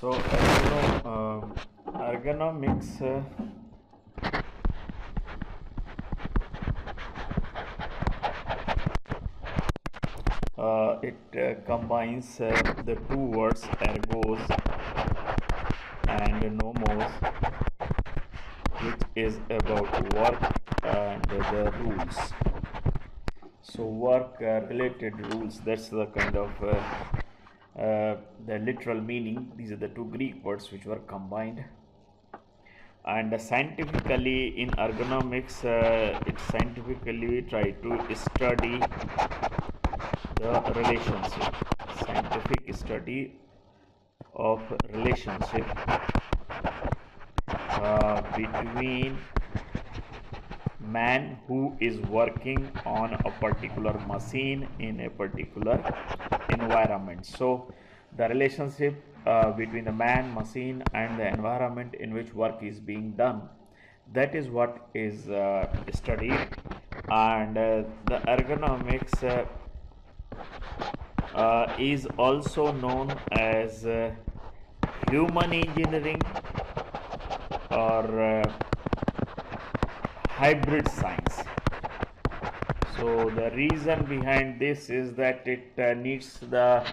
So, as you know, ergonomics it combines the two words ergos and nomos, which is about work and the rules. So, work related rules, that's the kind of the literal meaning. These are the two Greek words which were combined. And scientifically, in ergonomics, it scientifically try to study the relationship, scientific study of relationship between man who is working on a particular machine in a particular environment. So the relationship between the man, machine and the environment in which work is being done, that is what is studied. And the ergonomics is also known as human engineering or hybrid science. So the reason behind this is that it needs the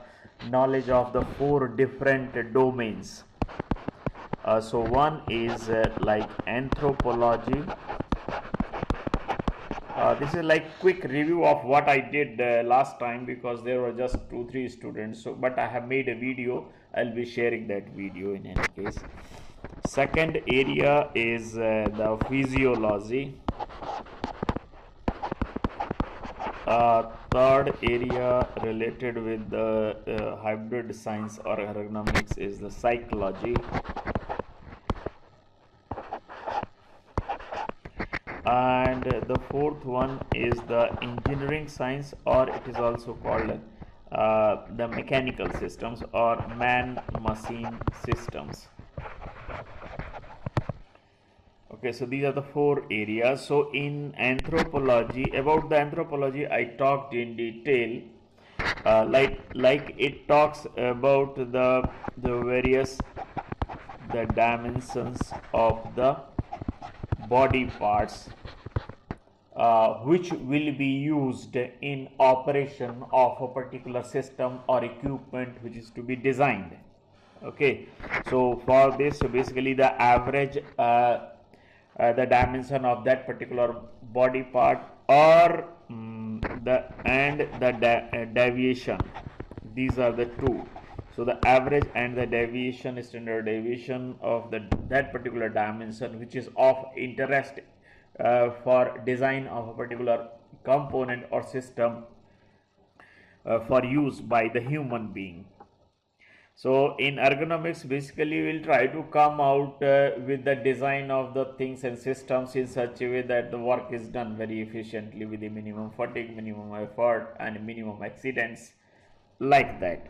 knowledge of the four different domains. So one is like anthropology. This is like quick review of what I did last time, because there were just 2-3 students. So, but I have made a video. I'll be sharing that video in any case. Second area is the physiology. Third area related with the hybrid science or ergonomics is the psychology. And the fourth one is the engineering science, or it is also called the mechanical systems or man-machine systems. Okay, so these are the four areas. So in anthropology, about the anthropology I talked in detail, like it talks about the various the dimensions of the body parts which will be used in operation of a particular system or equipment which is to be designed. Okay, so for this, so basically the average the dimension of that particular body part, or the deviation. These are the two. So the average and the deviation, standard deviation of that particular dimension, which is of interest for design of a particular component or system for use by the human being. So in ergonomics, basically we'll try to come out with the design of the things and systems in such a way that the work is done very efficiently with the minimum fatigue, minimum effort and minimum accidents, like that.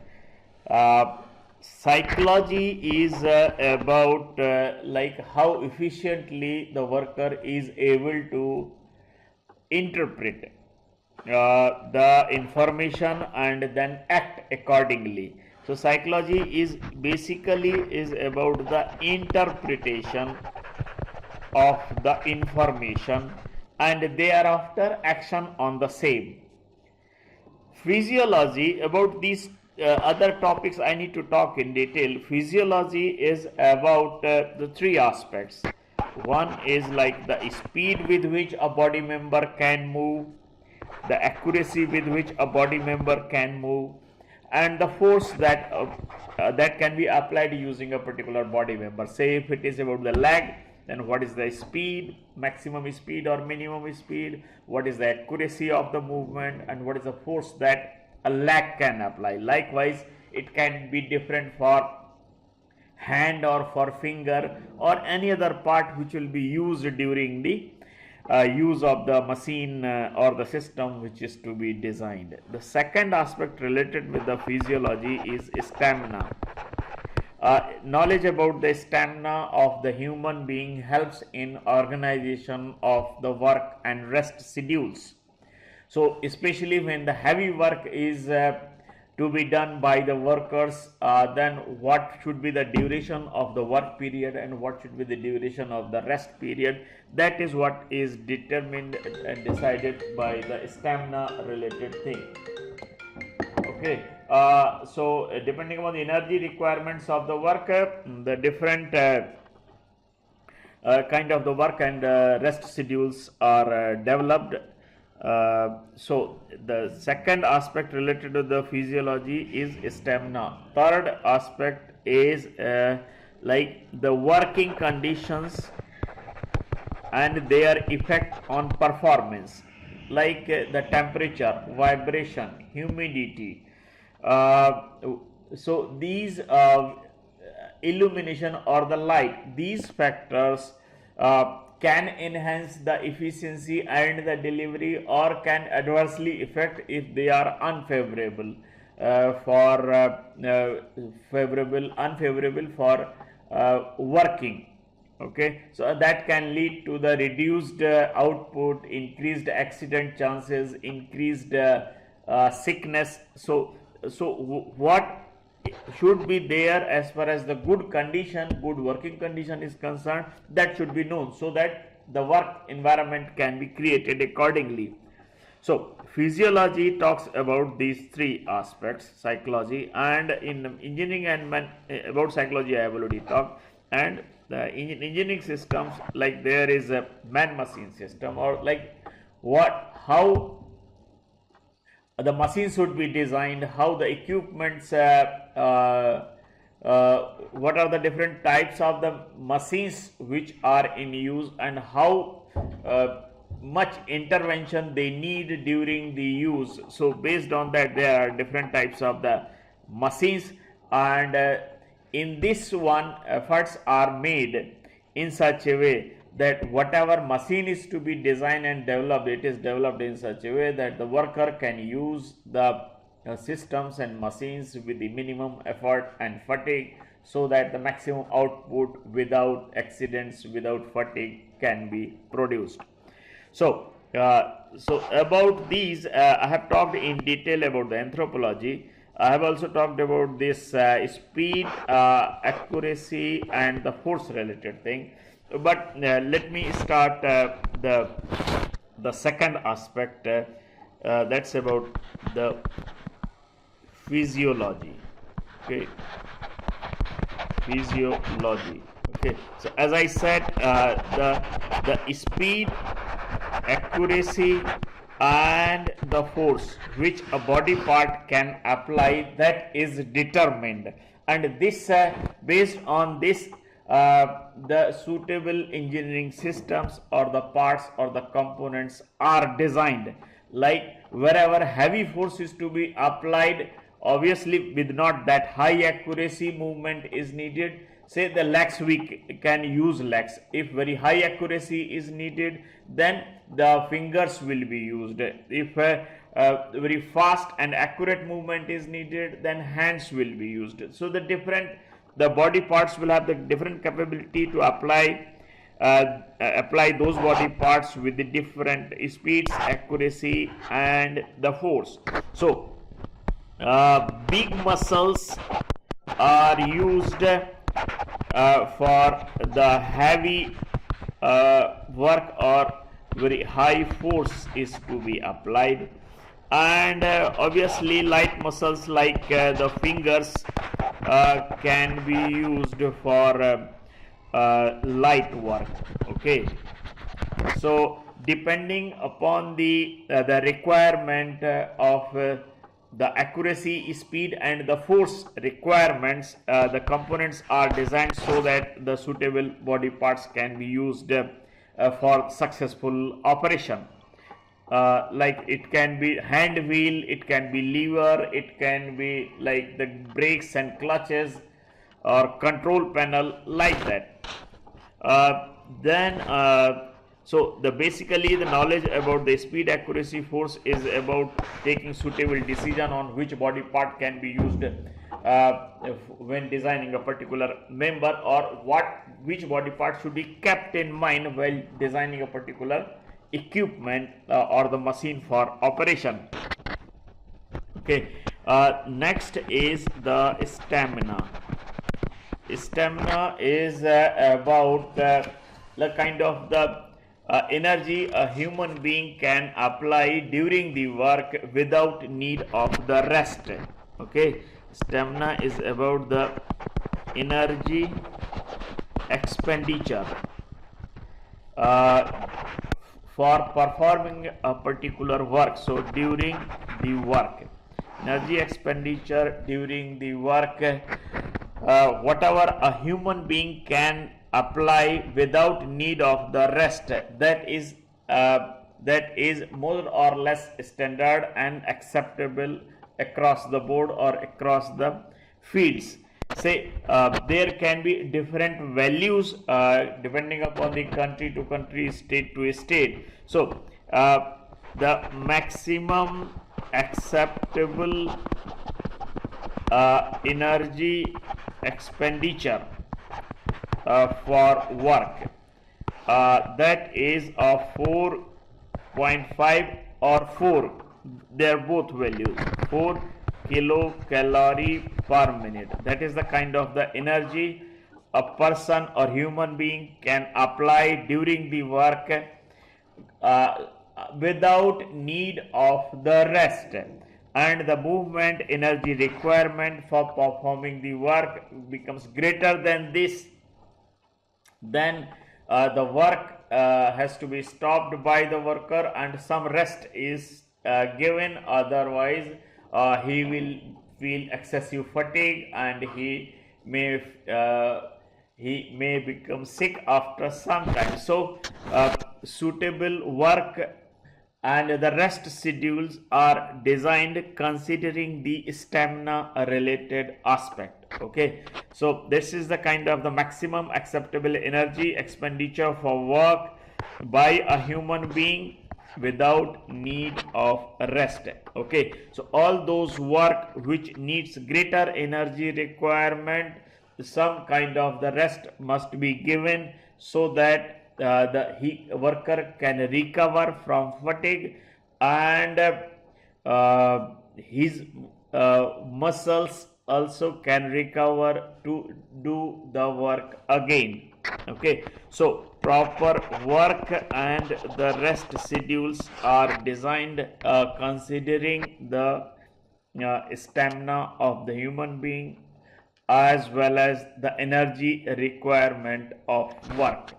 Psychology is about like how efficiently the worker is able to interpret the information and then act accordingly. So psychology is basically is about the interpretation of the information and thereafter action on the same. Physiology, about these other topics I need to talk in detail. Physiology is about the three aspects. One is like the speed with which a body member can move, the accuracy with which a body member can move, and the force that that can be applied using a particular body member. Say if it is about the leg, then what is the speed, maximum speed or minimum speed, what is the accuracy of the movement, and what is the force that a leg can apply. Likewise, it can be different for hand or for finger or any other part which will be used during the use of the machine or the system which is to be designed. The second aspect related with the physiology is stamina. Knowledge about the stamina of the human being helps in organization of the work and rest schedules. So especially when the heavy work is to be done by the workers, then what should be the duration of the work period and what should be the duration of the rest period. That is what is determined and decided by the stamina related thing. Okay, so depending on the energy requirements of the worker, the different kind of the work and rest schedules are developed. So the second aspect related to the physiology is stamina. Third aspect is like the working conditions and their effect on performance, like the temperature, vibration, humidity. So these illumination or the light, these factors can enhance the efficiency and the delivery, or can adversely affect if they are unfavorable unfavorable for working. Okay, so that can lead to the reduced output, increased accident chances, increased sickness. So what should be there as far as the good working condition is concerned, that should be known, so that the work environment can be created accordingly. So physiology talks about these three aspects, psychology, and in engineering and about psychology I have already talked. And the engineering systems, like there is a man-machine system, or like how the machines should be designed, how the equipments, what are the different types of the machines which are in use, and how much intervention they need during the use. So based on that, there are different types of the machines, and in this one, efforts are made in such a way that whatever machine is to be designed and developed, it is developed in such a way that the worker can use the systems and machines with the minimum effort and fatigue, so that the maximum output without accidents, without fatigue, can be produced. So about these, I have talked in detail about the anthropology. I have also talked about this speed, accuracy, and the force related thing. But let me start the second aspect, that's about the physiology. Okay, physiology. Okay, so as I said, the speed, accuracy, and the force which a body part can apply, that is determined, and this based on this the suitable engineering systems or the parts or the components are designed. Like wherever heavy force is to be applied, obviously with not that high accuracy, movement is needed. Say the legs, we can use legs. If very high accuracy is needed, then the fingers will be used. If very fast and accurate movement is needed, then hands will be used. So the body parts will have the different capability to apply those body parts with the different speeds, accuracy, and the force. So big muscles are used for the heavy work, or very high force is to be applied, and obviously light muscles like the fingers can be used for light work. Okay, so depending upon the requirement of the accuracy, speed, and the force requirements, the components are designed so that the suitable body parts can be used for successful operation. Like it can be hand wheel, it can be lever, it can be like the brakes and clutches or control panel, like that. So basically the knowledge about the speed, accuracy, force is about taking suitable decision on which body part can be used when designing a particular member, or which body part should be kept in mind while designing a particular equipment or the machine for operation. Okay, Next is the stamina. Stamina is about the kind of the energy a human being can apply during the work without need of the rest. Okay, stamina is about the energy expenditure for performing a particular work. So during the work, energy expenditure during the work, whatever a human being can apply without need of the rest, that is more or less standard and acceptable across the board or across the fields. Say there can be different values depending upon the country to country, state to state. So the maximum acceptable energy expenditure for work, that is of 4.5 or 4, they are both values, 4 kilocalorie per minute. That is the kind of the energy a person or human being can apply during the work without need of the rest, and the movement energy requirement for performing the work becomes greater than this, then the work has to be stopped by the worker and some rest is given, otherwise he will feel excessive fatigue and he may become sick after some time. So suitable work and the rest schedules are designed considering the stamina related aspect. Okay, so this is the kind of the maximum acceptable energy expenditure for work by a human being without need of rest. Okay, so all those work which needs greater energy requirement, some kind of the rest must be given so that the worker can recover from fatigue and his muscles also can recover to do the work again. Okay, so proper work and the rest schedules are designed considering the stamina of the human being as well as the energy requirement of work.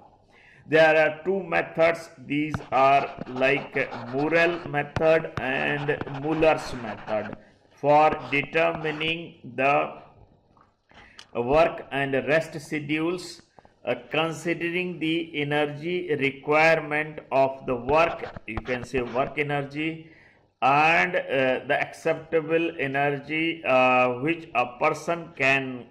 There are two methods. These are like Morel method and Muller's method for determining the work and rest schedules considering the energy requirement of the work, you can say work energy, and the acceptable energy which a person can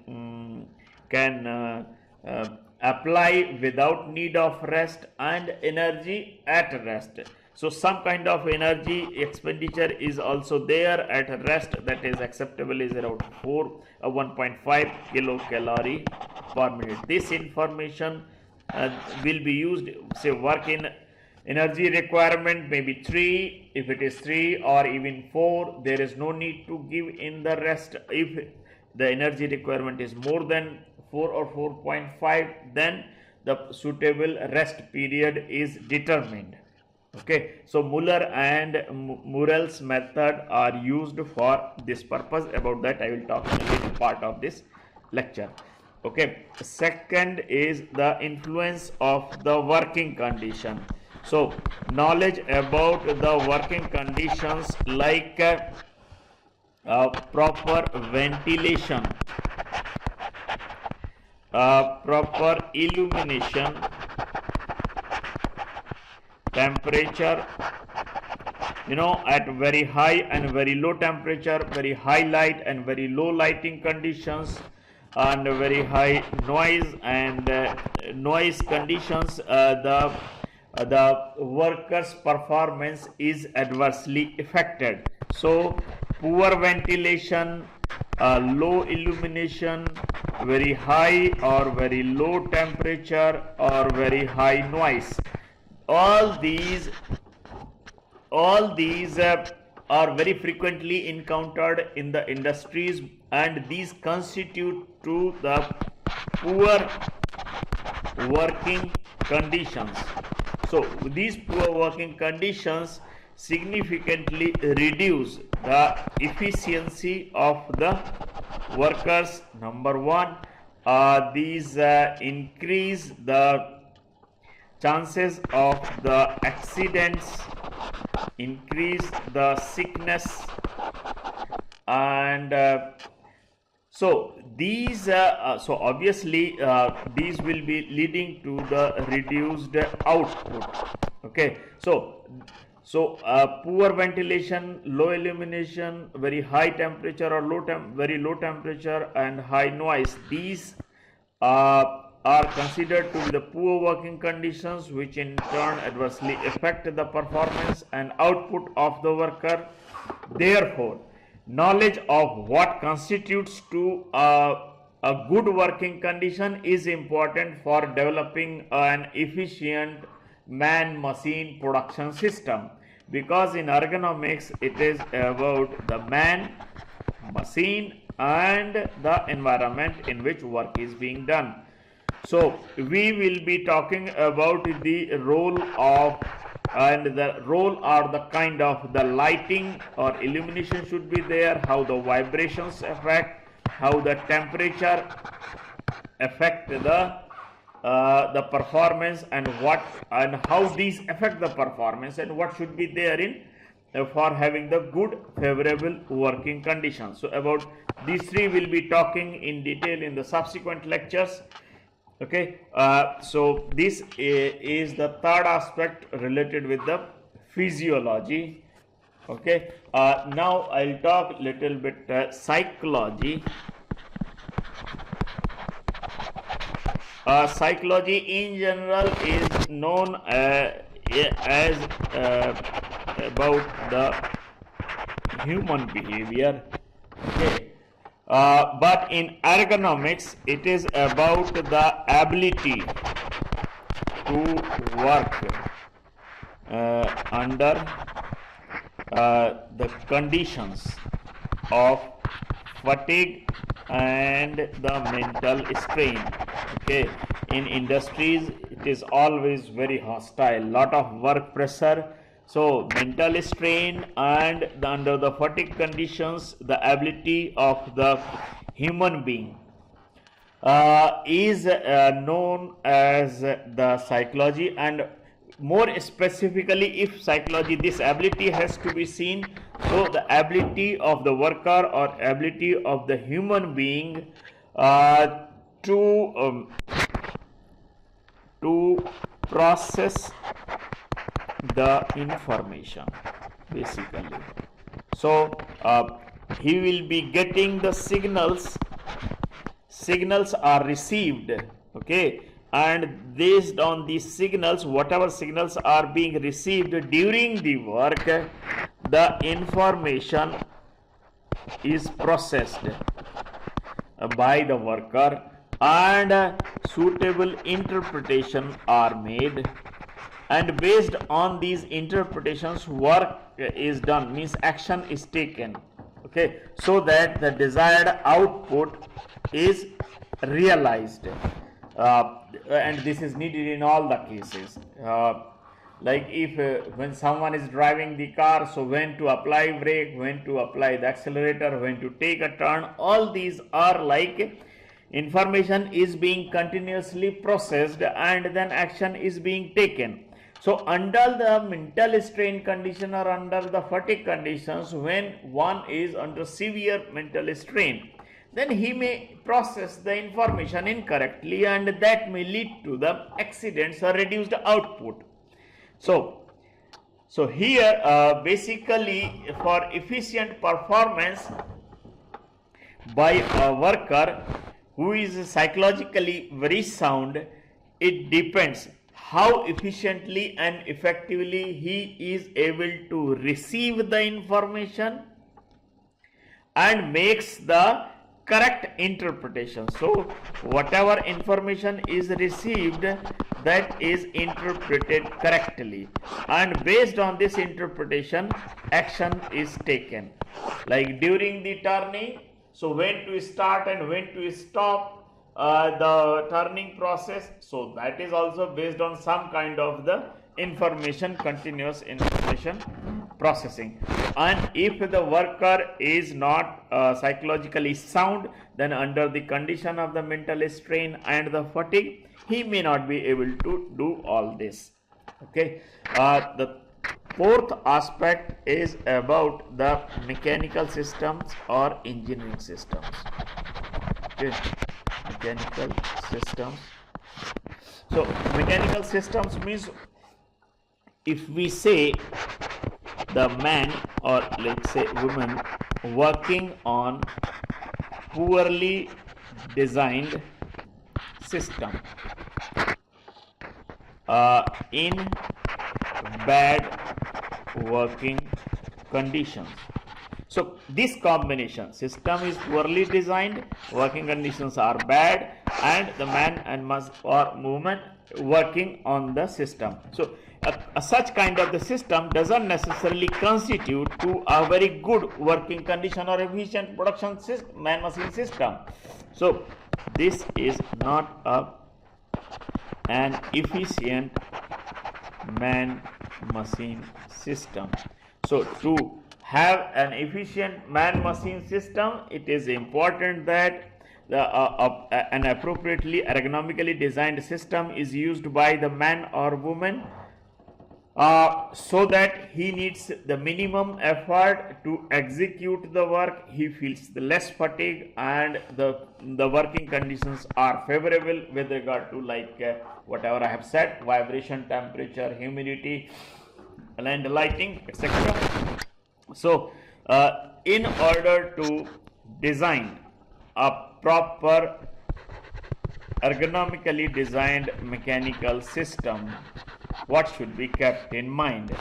apply without need of rest and energy at rest. So some kind of energy expenditure is also there at rest, that is acceptable is around 1.5 kilocalorie per minute. This information will be used, say work in energy requirement maybe 3, if it is 3 or even 4, there is no need to give in the rest. If the energy requirement is more than 4 or 4.5, then the suitable rest period is determined. Okay, so Muller and Morel's method are used for this purpose. About that I will talk in later part of this lecture. Okay, second is the influence of the working condition. So knowledge about the working conditions like proper ventilation, proper illumination, temperature, at very high and very low temperature, very high light and very low lighting conditions, and very high noise and noise conditions, the worker's performance is adversely affected. So poor ventilation, low illumination, very high or very low temperature or very high noise, all these are very frequently encountered in the industries, and these constitute to the poor working conditions. So these poor working conditions significantly reduce the efficiency of the workers. Number one, these increase the chances of the accidents, increase the sickness, and so obviously these will be leading to the reduced output. Okay, so poor ventilation, low illumination, very high temperature or very low temperature, and high noise, these are considered to be the poor working conditions, which in turn adversely affect the performance and output of the worker. Therefore, knowledge of what constitutes to a good working condition is important for developing an efficient man-machine production system, because in ergonomics it is about the man, machine, and the environment in which work is being done. So we will be talking about the role of, and the role or the kind of the lighting or illumination should be there, how the vibrations affect, how the temperature affect the performance, and how these affect the performance, and what should be there in for having the good favorable working conditions. So about these three we'll be talking in detail in the subsequent lectures. Okay, so this is the third aspect related with the physiology. Okay, now I'll talk little bit psychology. Psychology in general is known as about the human behavior. Okay. But in ergonomics, it is about the ability to work under the conditions of fatigue and the mental strain. Okay, in industries it is always very hostile, lot of work pressure. So mental strain and under the fatigue conditions, the ability of the human being is known as the psychology. And more specifically, if psychology, this ability has to be seen, so the ability of the worker or ability of the human being to process the information, basically. So he will be getting the signals are received, okay, and based on these signals, whatever signals are being received during the work, the information is processed by the worker, and suitable interpretation are made, and based on these interpretations work is done, means action is taken, okay, so that the desired output is realized, and this is needed in all the cases. Like if when someone is driving the car, so when to apply brake, when to apply the accelerator, when to take a turn, all these are like information is being continuously processed and then action is being taken. So under the mental strain condition or under the fatigue conditions, when one is under severe mental strain, then he may process the information incorrectly, and that may lead to the accidents or reduced output. So here basically for efficient performance by a worker who is psychologically very sound, it depends how efficiently and effectively he is able to receive the information and makes the correct interpretation. So whatever information is received, that is interpreted correctly, and based on this interpretation action is taken, like during the turning, so when to start and when to stop the turning process, so that is also based on some kind of the information, continuous information processing. And if the worker is not psychologically sound, then under the condition of the mental strain and the fatigue, he may not be able to do all this. Okay, the fourth aspect is about the mechanical systems or engineering systems. Okay, mechanical systems. So mechanical systems means, if we say the man or let's say woman working on poorly designed system in bad working conditions. So this combination, system is poorly designed, working conditions are bad, and the man and or woman working on the system. So such kind of the system doesn't necessarily constitute to a very good working condition or efficient production system, man-machine system. So this is not an efficient man-machine system. So to have an efficient man-machine system, it is important that an appropriately ergonomically designed system is used by the man or woman, so that he needs the minimum effort to execute the work, he feels the less fatigue, and the working conditions are favorable with regard to whatever I have said, vibration, temperature, humidity, and lighting, etc. So in order to design a proper ergonomically designed mechanical system, what should be kept in mind?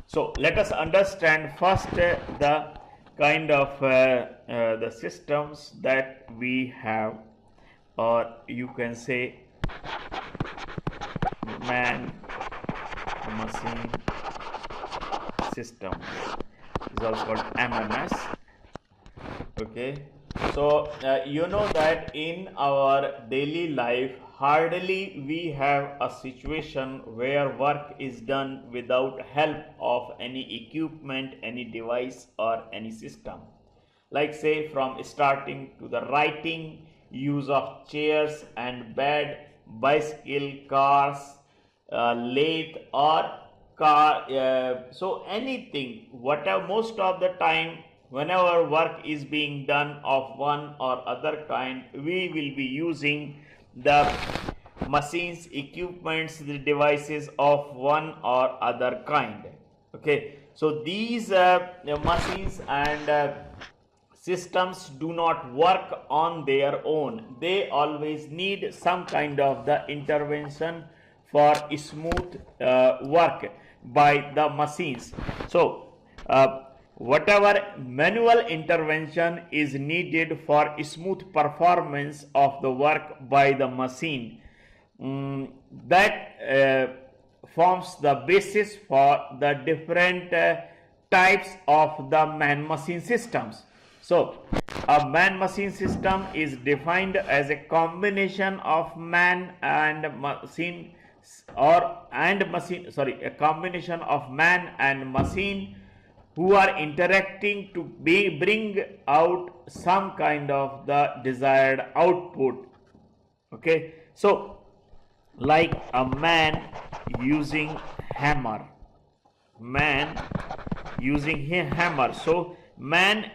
So let us understand first the kind of the systems that we have, or you can say man machine system, is also called MMS. Okay, so you know that in our daily life hardly we have a situation where work is done without help of any equipment, any device, or any system. Like say from starting to the writing, use of chairs and bed, bicycle, cars, lathe or car, so anything, whatever, most of the time whenever work is being done of one or other kind, we will be using the machines, equipments, the devices of one or other kind. Okay, so these machines and systems do not work on their own. They always need some kind of the intervention for smooth work by the machines. So whatever manual intervention is needed for smooth performance of the work by the machine, that forms the basis for the different types of the man-machine systems. So a man-machine system is defined as a combination of man and machine, a combination of man and machine who are interacting to bring out some kind of the desired output. Okay, so like a man using hammer, so man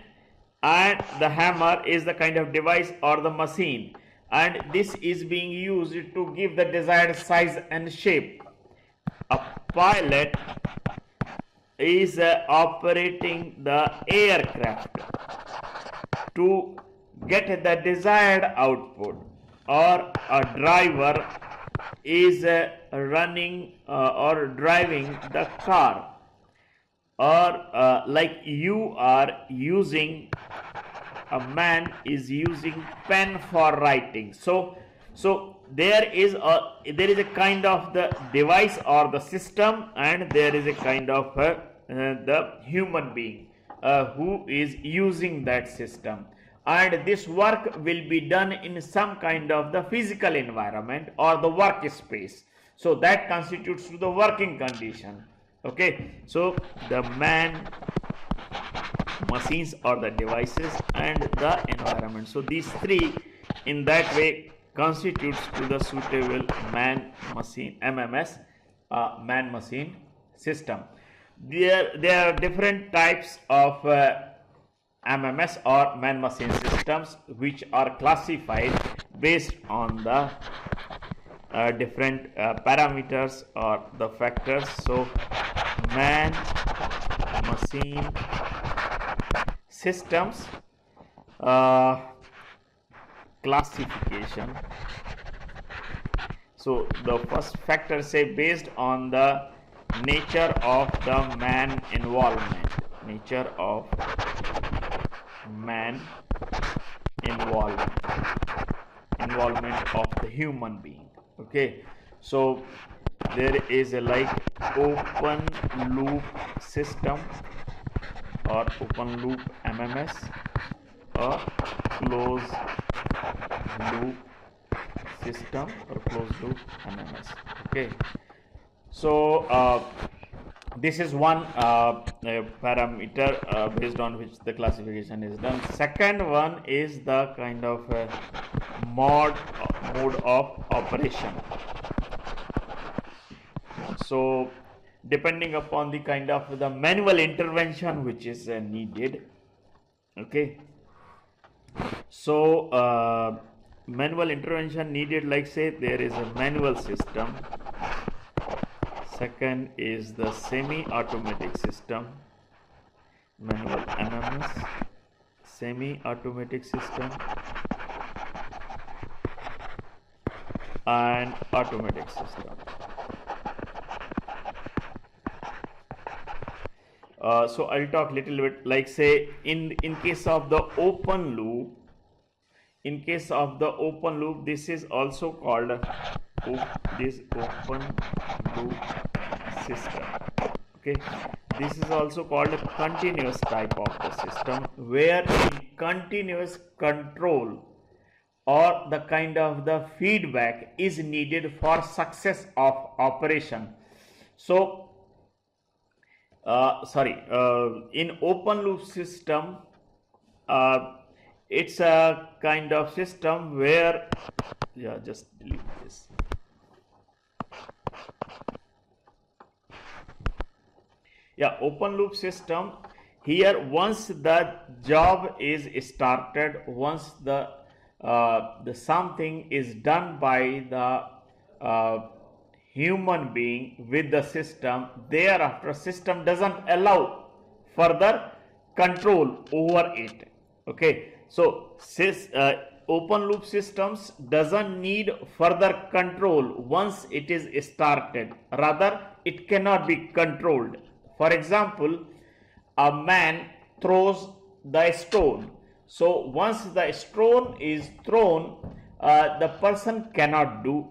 and the hammer is the kind of device or the machine, and this is being used to give the desired size and shape. A pilot is operating the aircraft to get the desired output, or a driver is running or driving the car, or like you are using, a man is using pen for writing. So So there is a kind of the device or the system, and there is a kind of the human being who is using that system, and this work will be done in some kind of the physical environment or the workspace. So that constitutes to the working condition. Okay, so the man, machines or the devices, and the environment. So these three in that way constitutes to the suitable man machine MMS man machine system. There are different types of MMS or man machine systems which are classified based on the different parameters or the factors. So man machine systems classification. So the first factor, say, based on the nature of the man involvement, nature of man involvement of the human being. Okay, so there is a like open loop system or open loop MMS or closed loop system or closed loop MMS. Okay, so this is one parameter based on which the classification is done. Second one is the kind of mode of operation. So depending upon the kind of the manual intervention which is needed. Okay, so manual intervention needed, like say there is a manual system. Second is the semi-automatic system, manual MMS, semi-automatic system, and automatic system. So I'll talk little bit, like say in case of the open loop. In case of the open loop, this is also called this open loop system. Okay, this is also called a continuous type of the system, where continuous control or the kind of the feedback is needed for success of operation. So in open loop system, it's a kind of system where, just delete this. Open loop system, here once the job is started, once the something is done by the human being with the system, thereafter system doesn't allow further control over it. Okay, so open loop systems doesn't need further control once it is started, rather it cannot be controlled. For example, a man throws the stone. So once the stone is thrown, the person cannot do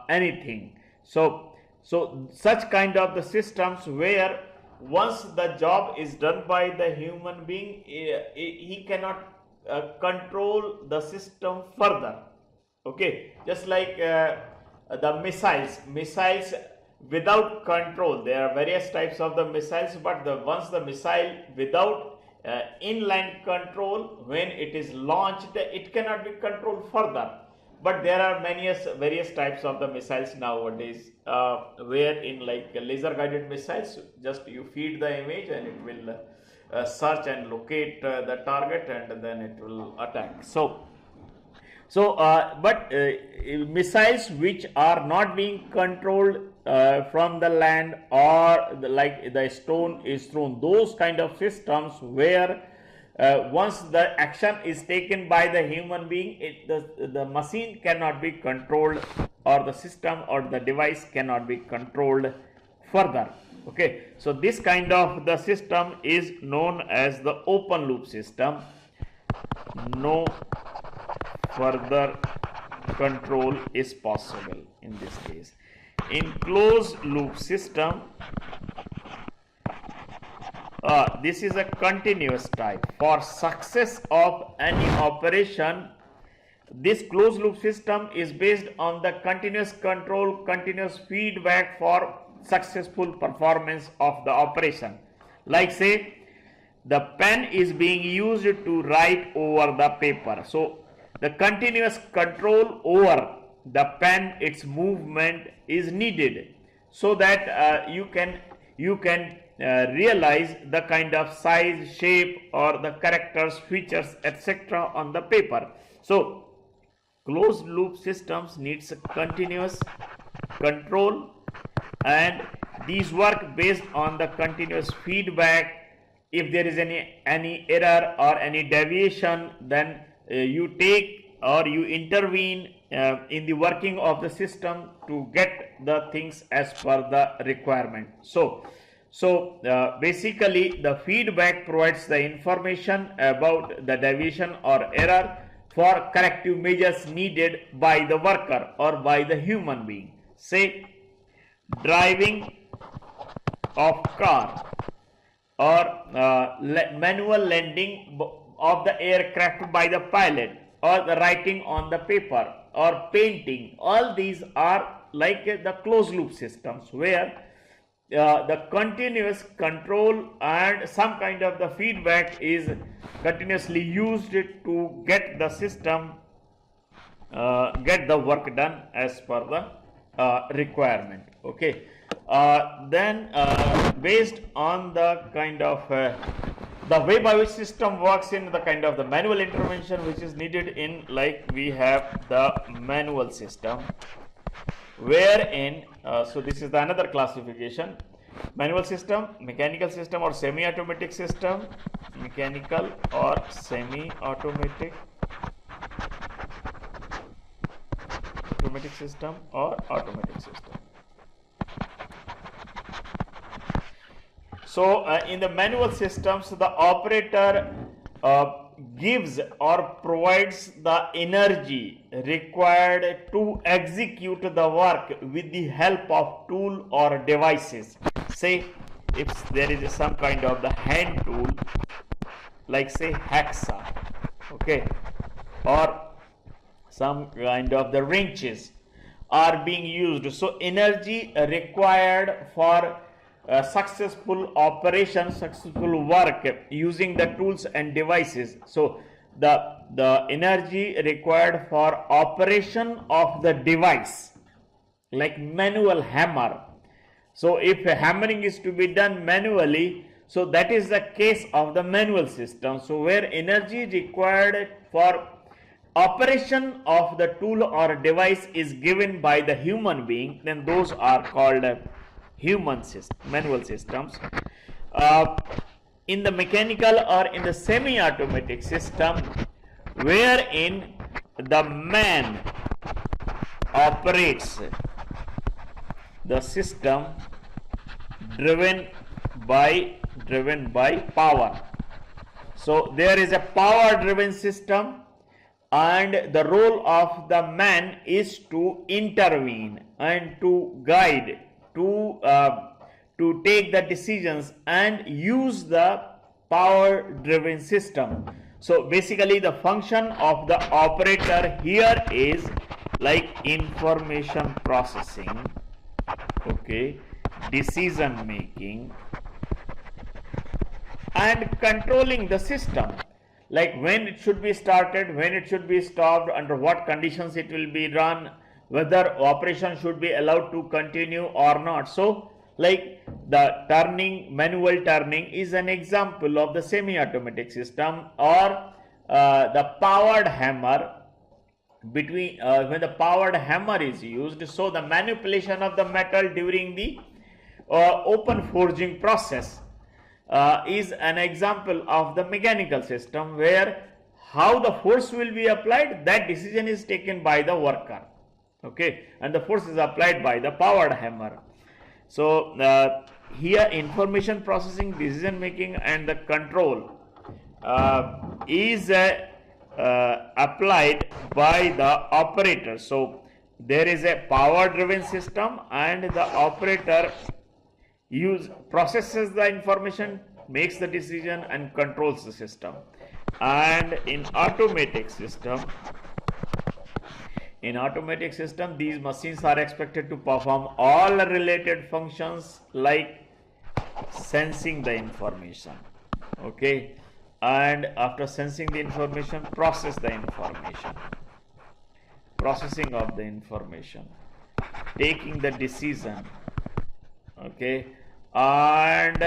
anything. So such kind of the systems where once the job is done by the human being, he cannot control the system further. Okay, just like the missiles without control. There are various types of the missiles, but once the missile without inline control, when it is launched, it cannot be controlled further. But there are various types of the missiles nowadays, where in like laser guided missiles, just you feed the image and it will search and locate the target, and then it will attack. But missiles which are not being controlled from the land, or like the stone is thrown, those kind of systems where once the action is taken by the human being, the machine cannot be controlled, or the system or the device cannot be controlled further. Okay, so this kind of the system is known as the open loop system. No further control is possible in this case. In closed loop system, this is a continuous type. For success of any operation, this closed loop system is based on the continuous control, continuous feedback for successful performance of the operation. Like say, the pen is being used to write over the paper. So the continuous control over the pen, its movement is needed, so that you can realize the kind of size, shape, or the characters, features, etc. on the paper. So closed loop systems needs continuous control, and these work based on the continuous feedback. If there is any error or any deviation, then you take or you intervene in the working of the system to get the things as per the requirement. So basically the feedback provides the information about the deviation or error for corrective measures needed by the worker or by the human being. Say driving of car, or manual landing of the aircraft by the pilot, or the writing on the paper, or painting. All these are like the closed loop systems, where the continuous control and some kind of the feedback is continuously used to get the system get the work done as per the requirement. Okay. Then based on the kind of the way by which system works in the kind of the manual intervention which is needed in, like we have the manual system, wherein so this is the another classification: manual system, mechanical system or semi-automatic system, mechanical or semi-automatic, automatic system or automatic system. So in the manual systems, the operator gives or provides the energy required to execute the work with the help of tool or devices. Say if there is some kind of the hand tool, like say hacksaw, okay, or some kind of the wrenches are being used. So energy required for successful operation, successful work using the tools and devices. So the energy required for operation of the device, like manual hammer. So if hammering is to be done manually, so that is the case of the manual system. So where energy required for operation of the tool or device is given by the human being, then those are called manual systems. In the mechanical or in the semi-automatic system, wherein the man operates the system driven by power. So there is a power driven system, and the role of the man is to intervene and to guide, to take the decisions and use the power driven system. So basically the function of the operator here is like information processing, okay, decision making, and controlling the system, like when it should be started, when it should be stopped, under what conditions it will be run, whether operation should be allowed to continue or not. So like the turning, manual turning is an example of the semi-automatic system, or the powered hammer. Between when the powered hammer is used, so the manipulation of the metal during the open forging process is an example of the mechanical system, where how the force will be applied, that decision is taken by the worker, okay, and the force is applied by the powered hammer. So here information processing, decision making and the control is applied by the operator. So there is a power driven system, and the operator processes the information, makes the decision, and controls the system. And in automatic system, these machines are expected to perform all related functions like sensing the information, okay, and after sensing the information, processing of the information, taking the decision, okay, and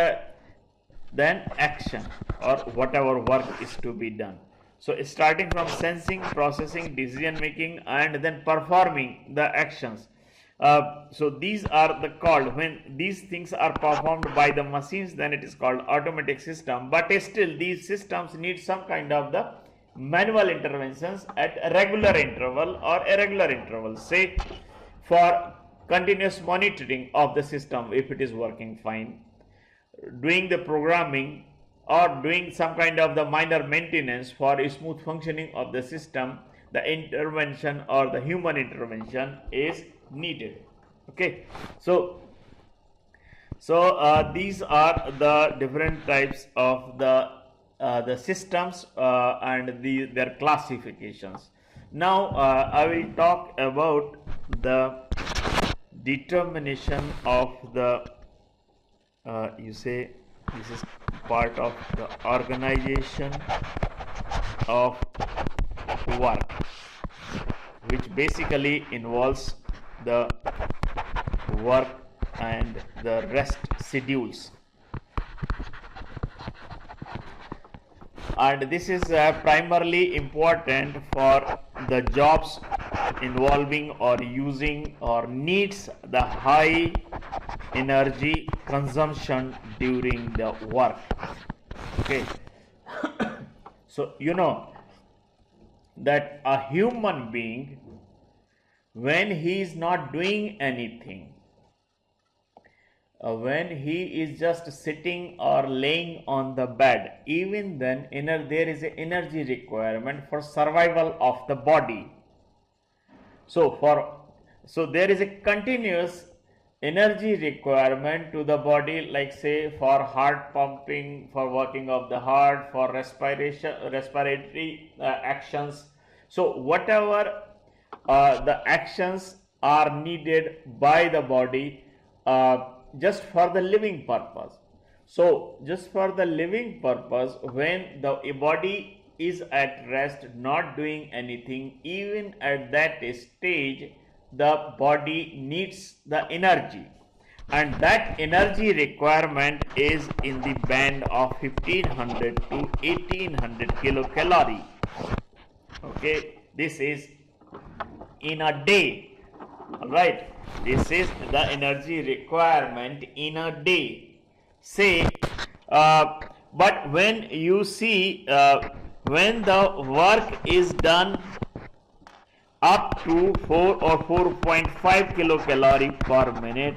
then action or whatever work is to be done. So starting from sensing, processing, decision making, and then performing the actions. So these are the called, when these things are performed by the machines, then it is called automatic system. But still these systems need some kind of the manual interventions at a regular interval or irregular intervals, say for continuous monitoring of the system if it is working fine, doing the programming, or doing some kind of the minor maintenance for a smooth functioning of the system. The intervention or the human intervention is needed, okay. So these are the different types of the systems and their classifications. Now I will talk about the determination of the you say this is part of the organization of work, which basically involves the work and the rest schedules. And this is primarily important for the jobs involving or using or needs the high energy consumption during the work, okay. So you know that a human being, when he is not doing anything, when he is just sitting or laying on the bed, even then there is an energy requirement for survival of the body. So there is a continuous energy requirement to the body, like say for heart pumping, for working of the heart, for respiratory actions. So whatever the actions are needed by the body just for the living purpose. So just for the living purpose, when the body is at rest, not doing anything, even at that stage the body needs the energy, and that energy requirement is in the band of 1500 to 1800 kilocalorie, okay. This is in a day, alright. This is the energy requirement in a day, say but when you see when the work is done up to 4 or 4.5 kilocalorie per minute,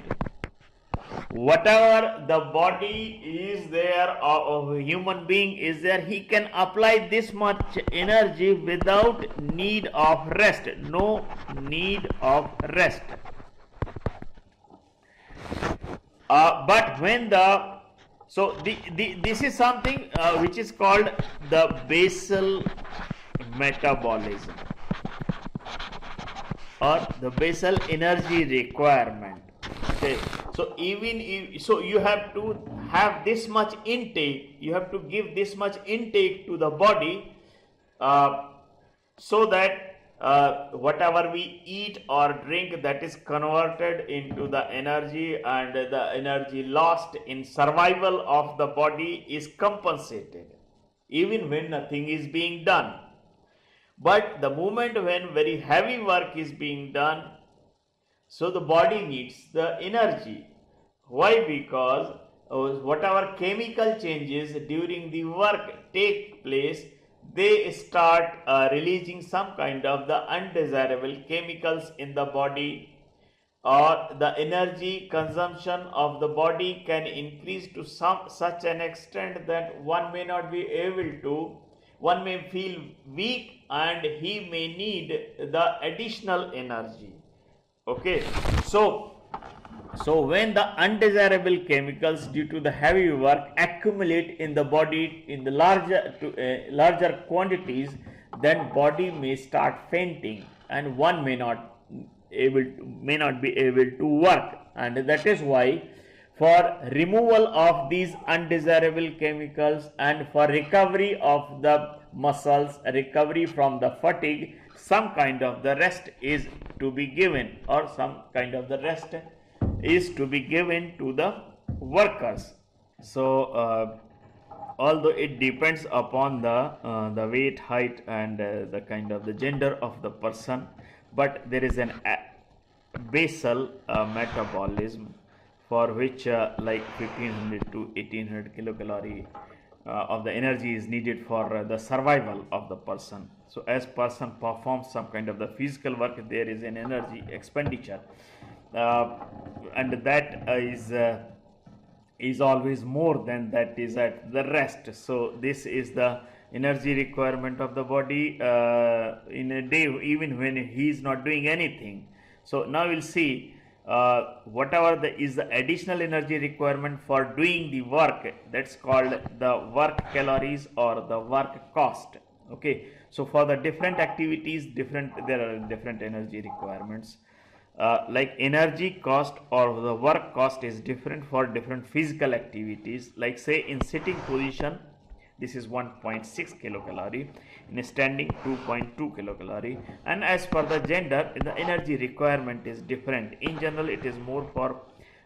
whatever the body is there or a human being is there, he can apply this much energy without need of rest, no need of rest. But when this is something which is called the basal metabolism or the basal energy requirement, okay. So even if, so you have to have this much intake, you have to give this much intake to the body so that whatever we eat or drink, that is converted into the energy, and the energy lost in survival of the body is compensated even when nothing is being done. But the moment when very heavy work is being done, so the body needs the energy. Why? Because whatever chemical changes during the work take place, they start releasing some kind of the undesirable chemicals in the body, or the energy consumption of the body can increase to such an extent that one may not be able to, one may feel weak and he may need the additional energy. Okay, so when the undesirable chemicals due to the heavy work accumulate in the body in the larger quantities, then body may start fainting and one may not be able to work. And that is why for removal of these undesirable chemicals and for recovery of the muscles, recovery from the fatigue, some kind of the rest is to be given, or some kind of the rest is to be given to the workers. So although it depends upon the weight, height, and the kind of the gender of the person, but there is an basal metabolism for which like 1500 to 1800 kilocalorie of the energy is needed for the survival of the person. So as person performs some kind of the physical work, there is an energy expenditure, and that is always more than that is at the rest. So this is the energy requirement of the body in a day, even when he is not doing anything. So now we'll see whatever is the additional energy requirement for doing the work, that's called the work calories or the work cost. Okay, so for the different activities, there are different energy requirements. Like energy cost or the work cost is different for different physical activities. Like say in sitting position, this is 1.6 kilocalorie, in standing 2.2 kilocalorie, and as per the gender, the energy requirement is different. In general, it is more for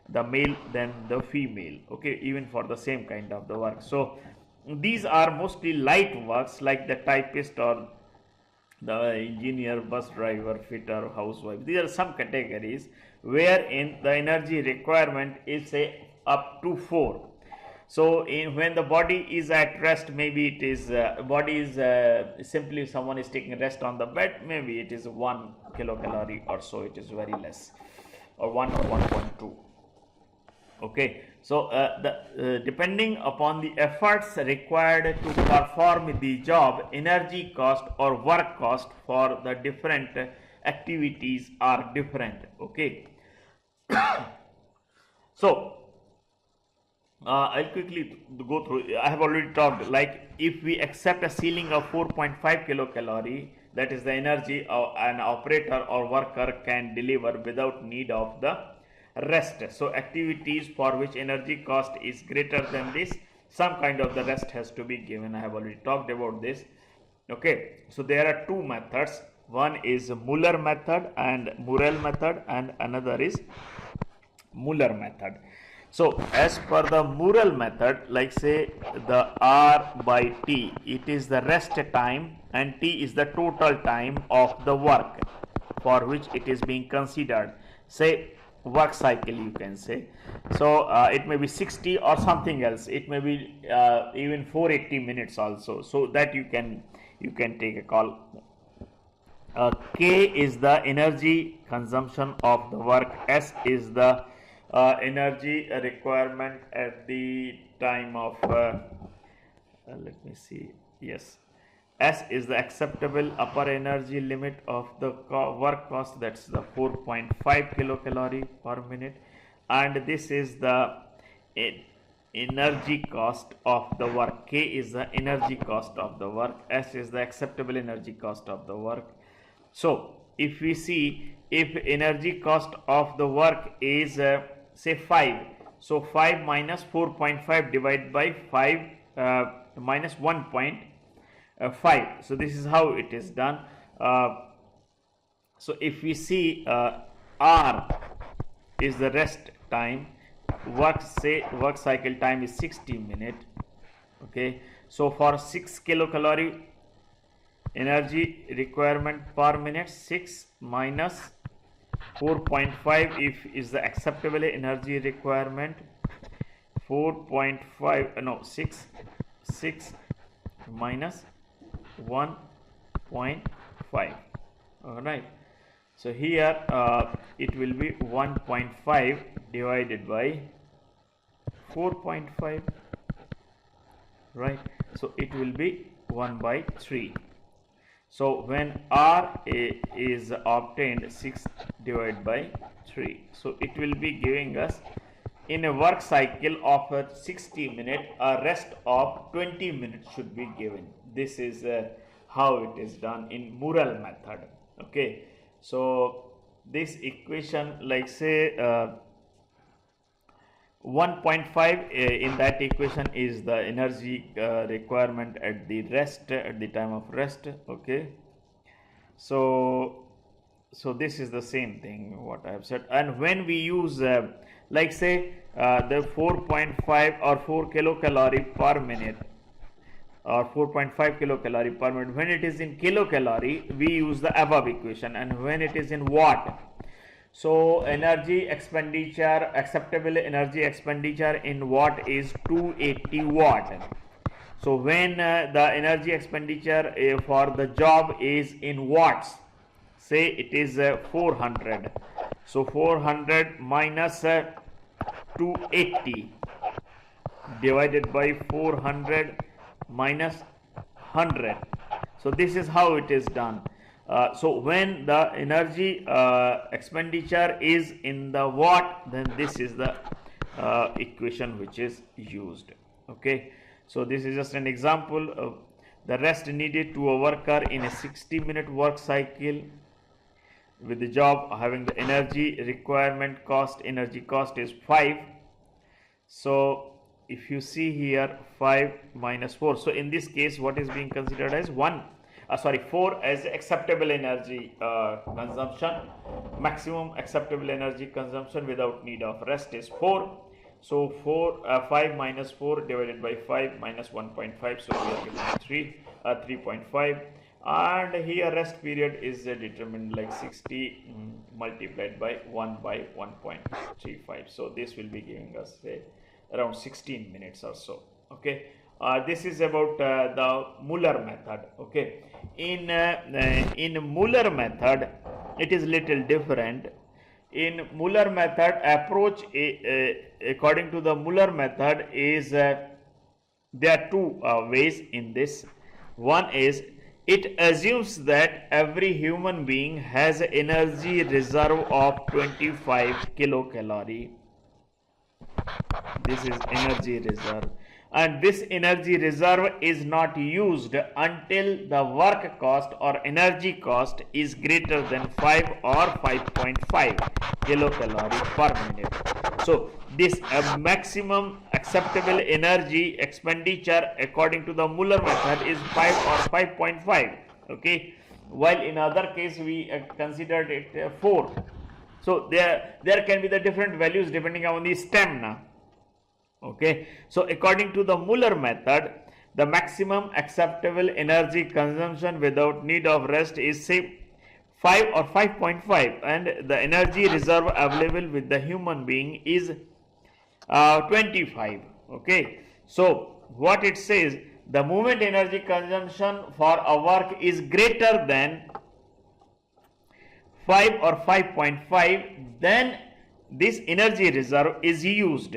the male than the female, okay, even for the same kind of the work. So these are mostly light works like the typist or the engineer, bus driver, fitter, housewife. These are some categories wherein the energy requirement is say up to 4. So when the body is at rest, maybe it is body is simply someone is taking rest on the bed, maybe it is 1 kilocalorie or so, it is very less, or 1 or 1.2. Okay, so depending upon the efforts required to perform the job, energy cost or work cost for the different activities are different. Okay, so I'll quickly go through. I have already talked, like if we accept a ceiling of 4.5 kilocalorie, that is the energy an operator or worker can deliver without need of the rest. So activities for which energy cost is greater than this, some kind of the rest has to be given. I have already talked about this. Okay, so there are two methods. One is Muller method and Murrell method, and another is Muller method. So as per the Murrell method, like say the R by T, it is the rest time and T is the total time of the work for which it is being considered. Say work cycle, you can say. So it may be 60 or something else. It may be even 480 minutes also. So that you can take a call. K is the energy consumption of the work. S is the energy requirement at the time of let me see, yes, S is the acceptable upper energy limit of the work cost, that's the 4.5 kilocalorie per minute, and this is the energy cost of the work. K is the energy cost of the work, S is the acceptable energy cost of the work. So if we see, if energy cost of the work is say 5, so 5 minus 4.5 divided by 5 minus 1.5. So this is how it is done. So if we see R is the rest time, work cycle time is 60 minutes. Okay, so for 6 kilocalorie energy requirement per minute, 6 minus 4.5 if is the acceptable energy requirement, 6 minus 1.5. all right, so here it will be 1.5 divided by 4.5, right? So it will be 1 by 3. So when R is obtained, 6 divided by 3. So it will be giving us in a work cycle of 60 minutes, a rest of 20 minutes should be given. This is how it is done in Mural method. Okay, so this equation, like say 1.5 in that equation is the energy requirement at the rest, at the time of rest. Okay, so this is the same thing what I have said. And when we use like say the 4.5 or 4 kilocalorie per minute or 4.5 kilocalorie per minute, when it is in kilocalorie we use the above equation, and when it is in watt, so energy expenditure, acceptable energy expenditure in watt is 280 watt. So when the energy expenditure for the job is in watts, say it is 400, so 400 minus 280 divided by 400 minus 100. So this is how it is done. So when the energy expenditure is in the watt, then this is the equation which is used. Okay, so this is just an example of the rest needed to a worker in a 60-minute work cycle with the job having the energy requirement cost, energy cost is 5. So if you see here 5 minus 4, so in this case what is being considered as 4 as acceptable energy consumption. Maximum acceptable energy consumption without need of rest is 4. So 5 minus 4 divided by 5 minus 1.5, so we are getting 3.5, and here rest period is determined like 60 multiplied by 1 by 1.35. So this will be giving us around 16 minutes or so. Okay, this is about the Muller method. Okay, in Muller method it is little different. In Muller method approach, according to the Muller method, is there are two ways in this. One is it assumes that every human being has an energy reserve of 25 kilocalorie. This is energy reserve, and this energy reserve is not used until the work cost or energy cost is greater than 5 or 5.5 kilocalorie per minute. So this maximum acceptable energy expenditure according to the Muller method is 5 or 5.5. Okay, while in other case we considered it 4. So there can be the different values depending on the stem now. Okay, so according to the Muller method, the maximum acceptable energy consumption without need of rest is say 5 or 5.5, and the energy reserve available with the human being is 25. Okay, so what it says, the moment energy consumption for a work is greater than 5 or 5.5, then this energy reserve is used.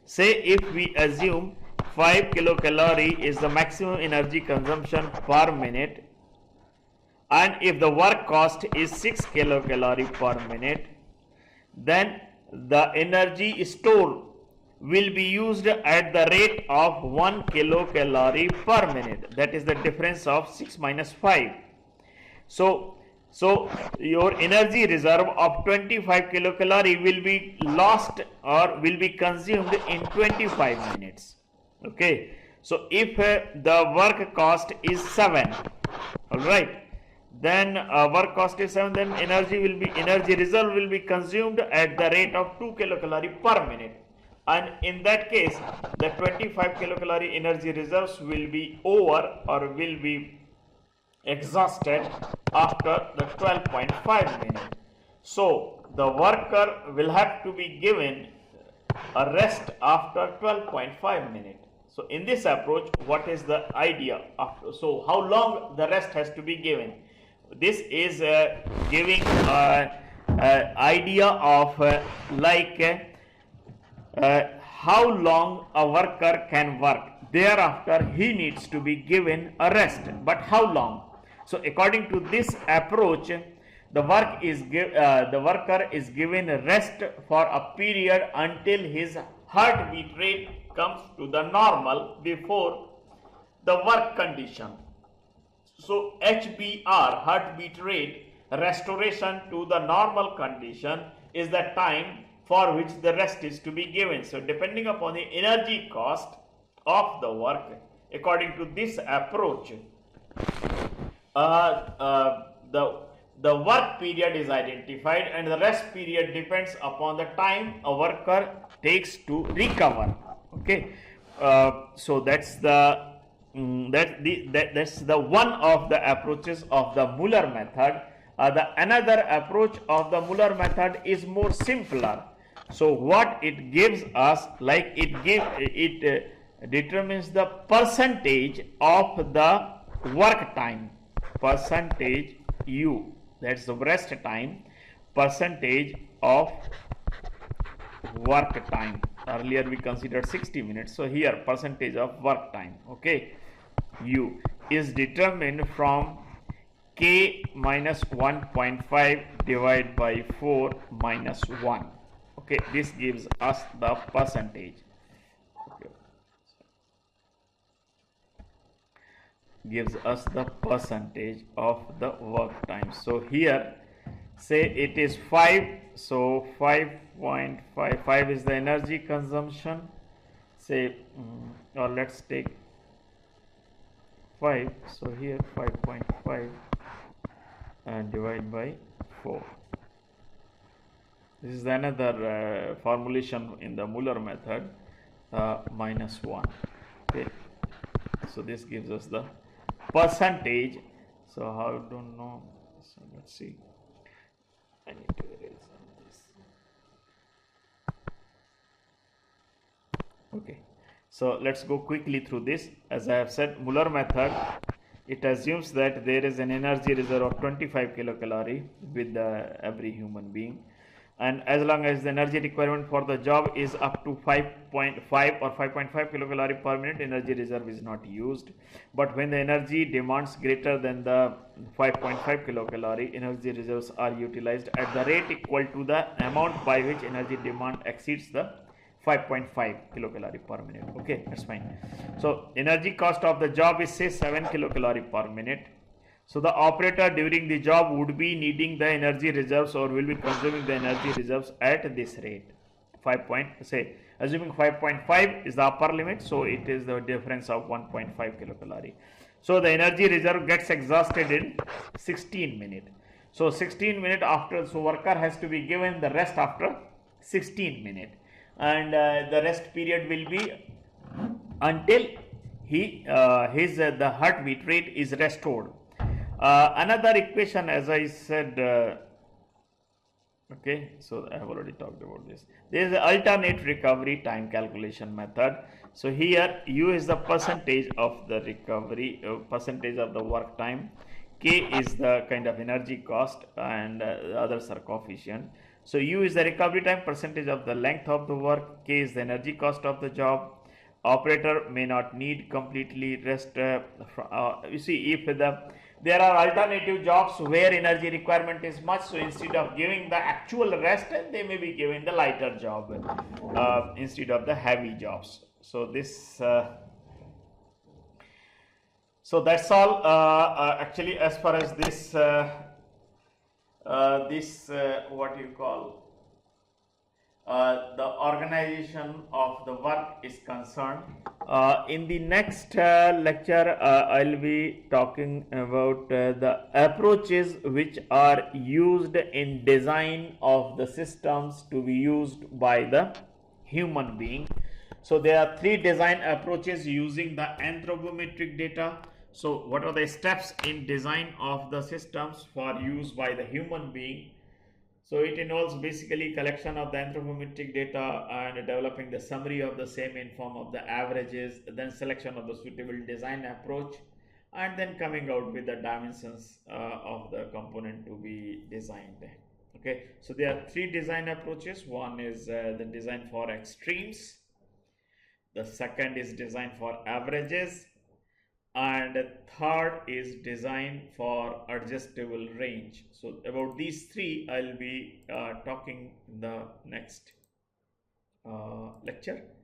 Say if we assume 5 kilocalorie is the maximum energy consumption per minute, and if the work cost is 6 kilocalorie per minute, then the energy stored will be used at the rate of 1 kilocalorie per minute. That is the difference of 6 minus 5. So your energy reserve of 25 kilocalorie will be lost or will be consumed in 25 minutes. Okay, so if the work cost is 7, all right, then work cost is 7, then energy reserve will be consumed at the rate of 2 kilocalorie per minute, and in that case the 25 kilocalorie energy reserves will be over or will be exhausted after the 12.5 minutes. So the worker will have to be given a rest after 12.5 minutes. So in this approach, what is the idea after? So how long the rest has to be given? This is giving idea of how long a worker can work. Thereafter he needs to be given a rest, but how long? So according to this approach, the worker is given rest for a period until his heartbeat rate comes to the normal before the work condition. So HBR, heartbeat rate, restoration to the normal condition, is the time for which the rest is to be given. So depending upon the energy cost of the work, according to this approach, the work period is identified and the rest period depends upon the time a worker takes to recover. Okay, so that's the that's the one of the approaches of the Muller method. The another approach of the Muller method is more simpler. So what it gives us, like it determines the percentage of the work time, percentage U, that's the rest time, percentage of work time. Earlier we considered 60 minutes, so here percentage of work time, okay, U is determined from K minus 1.5 divided by 4 minus 1. Okay, this gives us the percentage. Okay. Gives us the percentage of the work time. So here, say it is 5, so 5.55 is the energy consumption. Say, or let's take 5, so here 5.5 and divide by 4. This is another formulation in the Muller method, minus 1. Okay, so this gives us the percentage. So how I don't know, so let's see, I need to erase this. Okay, so let's go quickly through this. As I have said, Muller method, it assumes that there is an energy reserve of 25 kilocalorie with every human being, and as long as the energy requirement for the job is up to 5.5 or 5.5 kilocalorie per minute, energy reserve is not used. But when the energy demands greater than the 5.5 kilocalorie, energy reserves are utilized at the rate equal to the amount by which energy demand exceeds the 5.5 kilocalorie per minute. Okay, that's fine. So energy cost of the job is, say, 7 kilocalorie per minute. So the operator during the job would be needing the energy reserves, or will be consuming the energy reserves at this rate, 5 point, say, assuming 5.5 is the upper limit, so it is the difference of 1.5 kilocalorie. So the energy reserve gets exhausted in 16 minutes. So 16 minutes after, so worker has to be given the rest after 16 minutes, and the rest period will be until the heartbeat rate is restored. Another equation, as I said, okay, so I have already talked about this. There is an alternate recovery time calculation method. So here U is the percentage of the recovery, percentage of the work time. K is the kind of energy cost, and others are coefficient. So U is the recovery time, percentage of the length of the work. K is the energy cost of the job. Operator may not need completely rest. You see, if there are alternative jobs where energy requirement is much, so instead of giving the actual rest, they may be given the lighter job instead of the heavy jobs. So this, so that's all. Actually, as far as this, what you call, the organization of the work is concerned. In the next lecture, I'll be talking about the approaches which are used in design of the systems to be used by the human being. So there are 3 design approaches using the anthropometric data. So what are the steps in design of the systems for use by the human being? So it involves basically collection of the anthropometric data and developing the summary of the same in form of the averages, then selection of the suitable design approach, and then coming out with the dimensions of the component to be designed. Okay, so there are 3 design approaches. One is the design for extremes, the second is design for averages, and third is design for adjustable range. So about these three I'll be talking in the next lecture.